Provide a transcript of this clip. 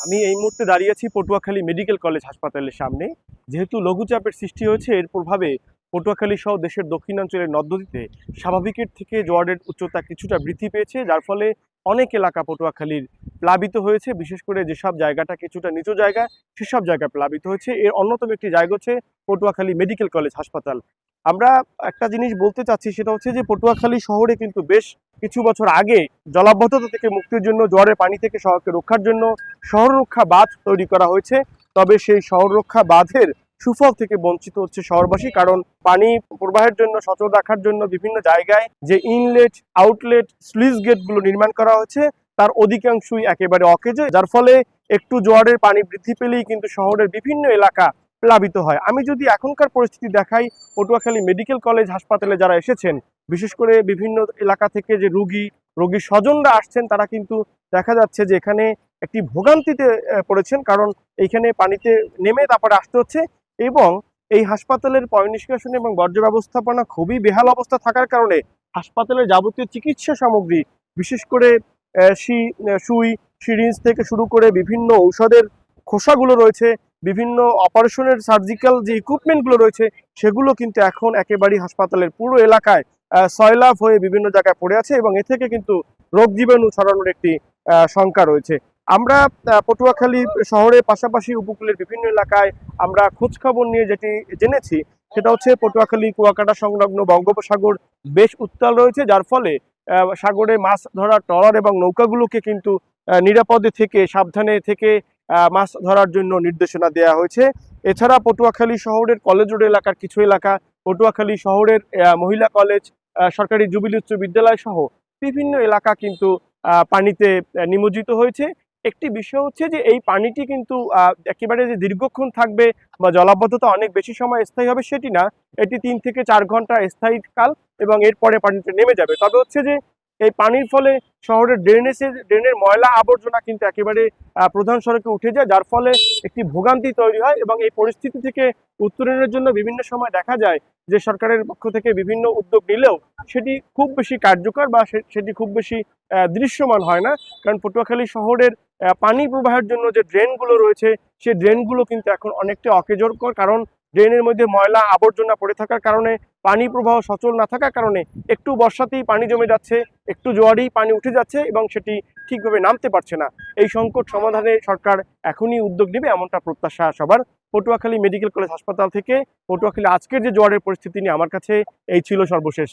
আমি এই মুহূর্তে দাঁড়িয়ে আছি পটুয়াখালী মেডিকেল কলেজ হাসপাতালের সামনে। যেহেতু লঘুচাপের সৃষ্টি হয়েছে, এর প্রভাবে পটুয়াখালী সহ দেশের দক্ষিণাঞ্চলের নদ-নদীতে স্বাভাবিকের থেকে জোয়ারের উচ্চতা কিছুটা বৃদ্ধি পেয়েছে, যার ফলে অনেক এলাকা পটুয়াখালীর প্লাবিত হয়েছে। বিশেষ করে যেসব জায়গাটা কিছুটা নিচু জায়গা, সেসব জায়গা প্লাবিত হয়েছে। এর অন্যতম একটি জায়গা হচ্ছে পটুয়াখালী মেডিকেল কলেজ হাসপাতাল। আমরা একটা জিনিস বলতে চাচ্ছি, সেটা হচ্ছে যে পটুয়াখালী শহরে কিন্তু বেশ কিছু বছর আগে জলাবদ্ধতা থেকে মুক্তির জন্য, জোয়ারের পানি থেকে শহরকে রক্ষার জন্য শহর রক্ষা বাঁধ তৈরি করা হয়েছে। তবে সেই শহর রক্ষা বাঁধের সুফল থেকে বঞ্চিত হচ্ছে শহরবাসী, কারণ পানি প্রবাহের জন্য, সচল রাখার জন্য বিভিন্ন জায়গায় যে ইনলেট, আউটলেট, স্লুইস গেটগুলো নির্মাণ করা হয়েছে, তার অধিকাংশই একেবারে অকেজো, যার ফলে একটু জোয়ারের পানি বৃদ্ধি পেলেই কিন্তু শহরের বিভিন্ন এলাকা প্লাবিত হয়। আমি যদি এখনকার পরিস্থিতি দেখাই, পটুয়াখালী মেডিকেল কলেজ হাসপাতালে যারা এসেছেন, বিশেষ করে বিভিন্ন এলাকা থেকে যে রোগীর স্বজনরা আসছেন, তারা কিন্তু দেখা যাচ্ছে যে এখানে একটি ভোগান্তিতে পড়েছেন, কারণ এইখানে পানিতে নেমে তারপরে আসতে হচ্ছে। এবং এই হাসপাতালের পয় নিষ্কাশন এবং বর্জ্য ব্যবস্থাপনা খুবই বেহাল অবস্থা থাকার কারণে হাসপাতালের যাবতীয় চিকিৎসা সামগ্রী, বিশেষ করে সুই, সিরিঞ্জ থেকে শুরু করে বিভিন্ন ঔষধের খোসাগুলো রয়েছে, বিভিন্ন অপারেশনের সার্জিক্যাল যে ইকুইপমেন্টগুলো রয়েছে, সেগুলো কিন্তু এখন একেবারেই হাসপাতালের পুরো এলাকায় সয়লাভ হয়ে বিভিন্ন জায়গায় পড়ে আছে, এবং এ থেকে কিন্তু রোগ জীবাণু ছড়ানোর একটি শঙ্কা রয়েছে। আমরা পটুয়াখালী শহরের পাশাপাশি উপকূলের বিভিন্ন এলাকায় আমরা খোঁজ খবর নিয়ে যেটি জেনেছি, সেটা হচ্ছে পটুয়াখালী কুয়াকাটা সংলগ্ন বঙ্গোপসাগর বেশ উত্তাল রয়েছে, যার ফলে সাগরে মাছ ধরার ট্রলার এবং নৌকাগুলোকে কিন্তু নিরাপদে থেকে, সাবধানে থেকে মাছ ধরার জন্য নির্দেশনা দেওয়া হয়েছে। এছাড়া পটুয়াখালী শহরের কলেজ রোড এলাকার কিছু এলাকা, পটুয়াখালী শহরের মহিলা কলেজ, সরকারি জুবিলি উচ্চ বিদ্যালয় সহ বিভিন্ন এলাকা কিন্তু পানিতে নিমজ্জিত হয়েছে। একটি বিষয় হচ্ছে যে এই পানিটি কিন্তু একেবারে যে দীর্ঘক্ষণ থাকবে বা জলাবদ্ধতা অনেক বেশি সময় স্থায়ী হবে সেটি না, এটি 3 থেকে 4 ঘন্টা স্থায়ী কাল, এবং এরপরে পানিতে নেমে যাবে। তবে হচ্ছে যে এই পানির ফলে শহরের ড্রেনের ময়লা আবর্জনা কিন্তু একেবারে প্রধান সড়কে উঠে যায়, যার ফলে একটি ভোগান্তি তৈরি হয়। এবং এই পরিস্থিতি থেকে উত্তরণের জন্য বিভিন্ন সময় দেখা যায় যে সরকারের পক্ষ থেকে বিভিন্ন উদ্যোগ নিলেও সেটি খুব বেশি কার্যকর বা সেটি খুব বেশি দৃশ্যমান হয় না, কারণ পটুয়াখালী শহরের পানি প্রবাহের জন্য যে ড্রেনগুলো রয়েছে, সেই ড্রেনগুলো কিন্তু এখন অনেকটা অকেজোরকর, কারণ ড্রেনের মধ্যে ময়লা আবর্জনা পড়ে থাকার কারণে, পানি প্রবাহ সচল না থাকার কারণে একটু বর্ষাতেই পানি জমে যাচ্ছে, একটু জোয়ারেই পানি উঠে যাচ্ছে, এবং সেটি ঠিকভাবে নামতে পারছে না। এই সংকট সমাধানে সরকার এখনই উদ্যোগ নেবে, এমনটা প্রত্যাশা সবার। পটুয়াখালী মেডিকেল কলেজ হাসপাতাল থেকে পটুয়াখালী আজকের যে জোয়ারের পরিস্থিতি নিয়ে আমার কাছে এই ছিল সর্বশেষ।